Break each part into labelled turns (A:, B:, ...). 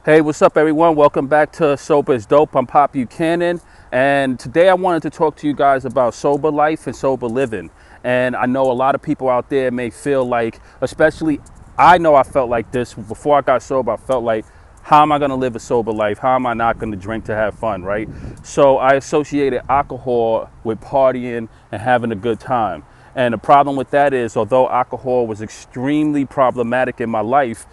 A: Hey, what's up, everyone? Welcome back to Sober is Dope. I'm POP Buchanan, and today I wanted to talk to you guys about sober life and sober living. And I know a lot of people out there may feel like, especially I know I felt like this before I got sober. I felt like, how am I going to live a sober life? How am I not going to drink to have fun, right? So I associated alcohol with partying and having a good time. And the problem with that is, although alcohol was extremely problematic in my life,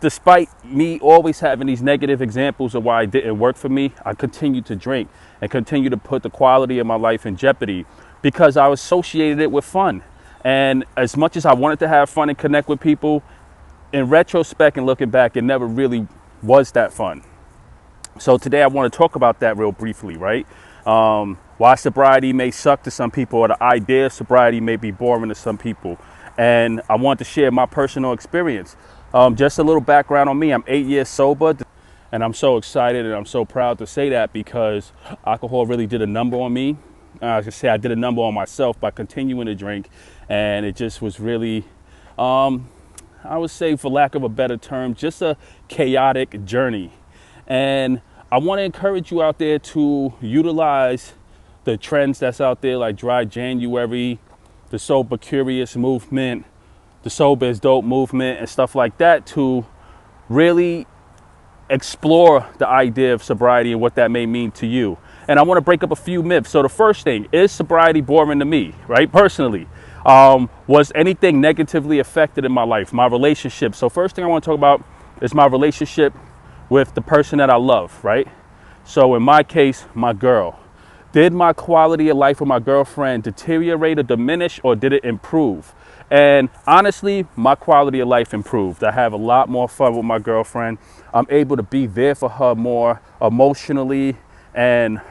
A: despite me always having these negative examples of why it didn't work for me, I continued to drink and continue to put the quality of my life in jeopardy because I associated it with fun. And as much as I wanted to have fun and connect with people, in retrospect and looking back, it never really was that fun. So today I want to talk about that real briefly, right? Why sobriety may suck to some people, or the idea of sobriety may be boring to some people. And I want to share my personal experience. Just a little background on me. I'm 8 years sober, and I'm so excited and I'm so proud to say that because alcohol really did a number on me. I should say I did a number on myself by continuing to drink, and it just was really, I would say, for lack of a better term, just a chaotic journey. And I want to encourage you out there to utilize the trends that's out there, like Dry January, the Sober Curious movement, the Sober is Dope movement, and stuff like that, to really explore the idea of sobriety and what that may mean to you. And I want to break up a few myths. So the first thing, is sobriety boring to me, right? Personally, was anything negatively affected in my life, my relationship? So first thing I want to talk about is my relationship with the person that I love, right? So in my case, my girl. Did my quality of life with my girlfriend deteriorate or diminish, or did it improve? And honestly, my quality of life improved. I have a lot more fun with my girlfriend. I'm able to be there for her more emotionally and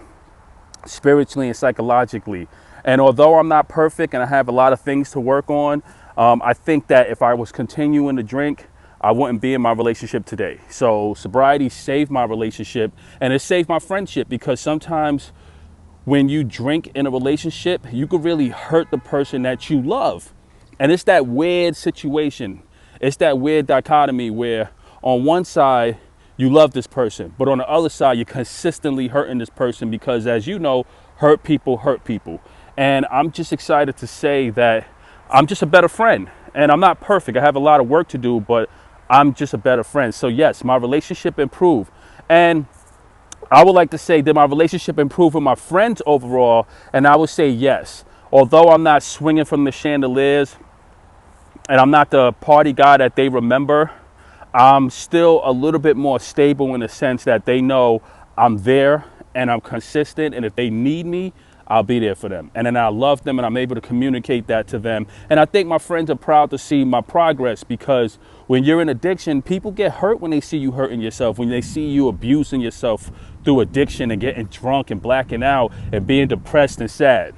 A: spiritually and psychologically. And although I'm not perfect and I have a lot of things to work on, I think that if I was continuing to drink, I wouldn't be in my relationship today. So sobriety saved my relationship, and it saved my friendship, because sometimes when you drink in a relationship, you could really hurt the person that you love. And it's that weird situation. It's that weird dichotomy where on one side you love this person, but on the other side you're consistently hurting this person, because, as you know, hurt people hurt people. And I'm just excited to say that I'm just a better friend. And I'm not perfect. I have a lot of work to do, but I'm just a better friend. So yes, my relationship improved. And I would like to say, did my relationship improve with my friends overall? And I would say yes. Although I'm not swinging from the chandeliers and I'm not the party guy that they remember, I'm still a little bit more stable in the sense that they know I'm there and I'm consistent. And if they need me, I'll be there for them. And then I love them, and I'm able to communicate that to them. And I think my friends are proud to see my progress, because when you're in addiction, people get hurt when they see you hurting yourself, when they see you abusing yourself through addiction and getting drunk and blacking out and being depressed and sad.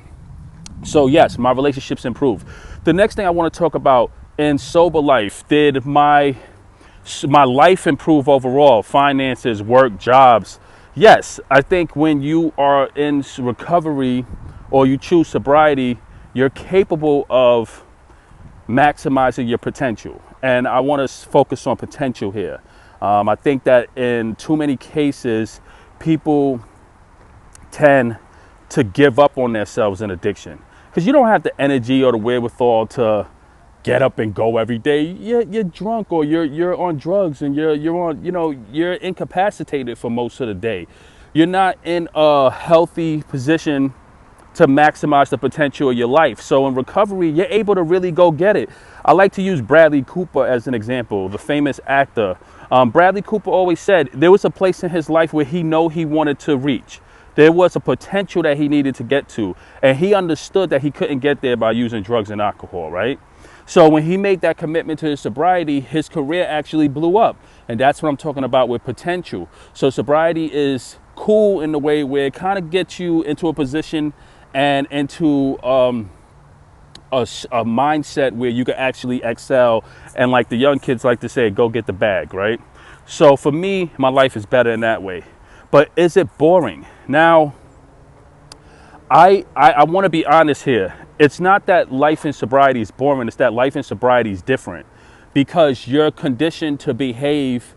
A: So yes, my relationships improved. The next thing I want to talk about, in sober life, did my life improve overall? Finances, work, jobs. Yes, I think when you are in recovery or you choose sobriety, you're capable of maximizing your potential. And I want to focus on potential here. I think that in too many cases, people tend to give up on themselves in addiction, because you don't have the energy or the wherewithal to get up and go every day. You're drunk, or you're on drugs, and you're incapacitated for most of the day. You're not in a healthy position to maximize the potential of your life. So in recovery, you're able to really go get it. I like to use Bradley Cooper as an example, the famous actor. Bradley Cooper always said there was a place in his life where he wanted to reach. There was a potential that he needed to get to, and he understood that he couldn't get there by using drugs and alcohol, right? So when he made that commitment to his sobriety, his career actually blew up. And that's what I'm talking about with potential. So sobriety is cool in the way where it kind of gets you into a position and into a mindset where you can actually excel. And like the young kids like to say, go get the bag, right? So for me, my life is better in that way. But is it boring? Now, I want to be honest here. It's not that life in sobriety is boring. It's that life in sobriety is different, because you're conditioned to behave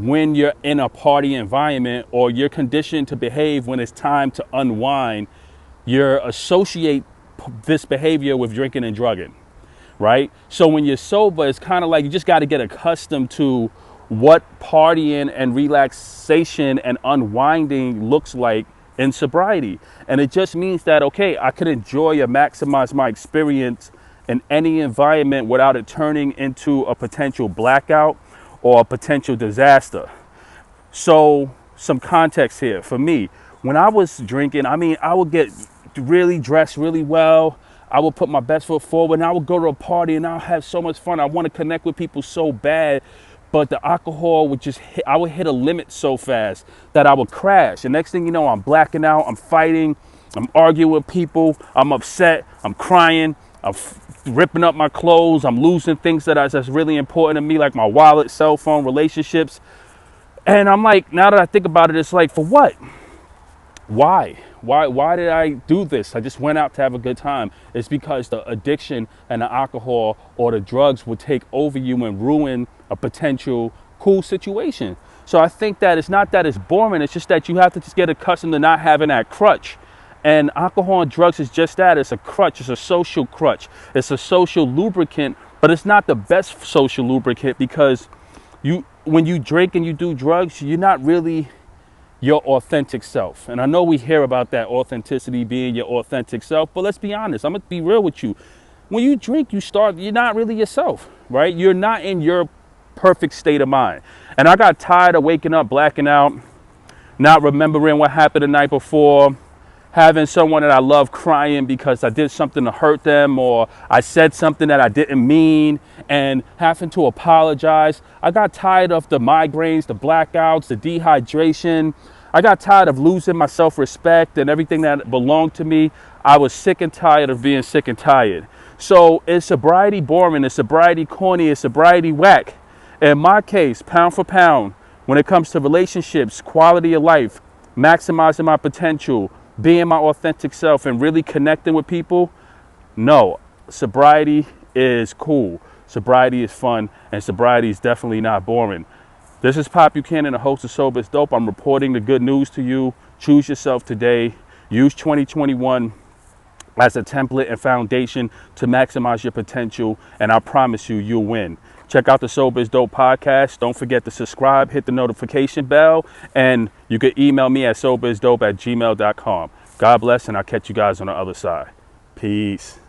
A: when you're in a party environment, or you're conditioned to behave when it's time to unwind, you associate this behavior with drinking and drugging, right? So when you're sober, it's kind of like you just got to get accustomed to what partying and relaxation and unwinding looks like in sobriety. And it just means that, okay, I can enjoy or maximize my experience in any environment without it turning into a potential blackout or a potential disaster. So some context here for me. When I was drinking, I would get really dressed really well. I would put my best foot forward, and I would go to a party and I'll have so much fun. I want to connect with people so bad, but the alcohol would just I would hit a limit so fast that I would crash. And next thing you know, I'm blacking out, I'm fighting, I'm arguing with people, I'm upset, I'm crying, I'm ripping up my clothes, I'm losing things that's really important to me, like my wallet, cell phone, relationships. And I'm like, now that I think about it, it's like, for what? Why did I do this? I just went out to have a good time. It's because the addiction and the alcohol or the drugs would take over you and ruin a potential cool situation. So I think that it's not that it's boring. It's just that you have to just get accustomed to not having that crutch. And alcohol and drugs is just that. It's a crutch. It's a social crutch. It's a social lubricant, but it's not the best social lubricant, because when you drink and you do drugs, you're not really your authentic self. And I know we hear about that authenticity, being your authentic self, but let's be honest. I'm gonna be real with you. When you drink, you're not really yourself, right? You're not in your perfect state of mind. And I got tired of waking up, blacking out, not remembering what happened the night before, having someone that I love crying because I did something to hurt them, or I said something that I didn't mean, and having to apologize. I got tired of the migraines, the blackouts, the dehydration. I got tired of losing my self-respect and everything that belonged to me. I was sick and tired of being sick and tired. So is sobriety boring? Is sobriety corny? Is sobriety whack? In my case, pound for pound, when it comes to relationships, quality of life, maximizing my potential, being my authentic self, and really connecting with people, no, sobriety is cool. Sobriety is fun, and sobriety is definitely not boring. This is Pop Buchanan, the host of Sober is Dope. I'm reporting the good news to you. Choose yourself today. Use 2021 as a template and foundation to maximize your potential, and I promise you, you'll win. Check out the Sober is Dope podcast. Don't forget to subscribe, hit the notification bell, and you can email me at soberisdope@gmail.com. God bless, and I'll catch you guys on the other side. Peace.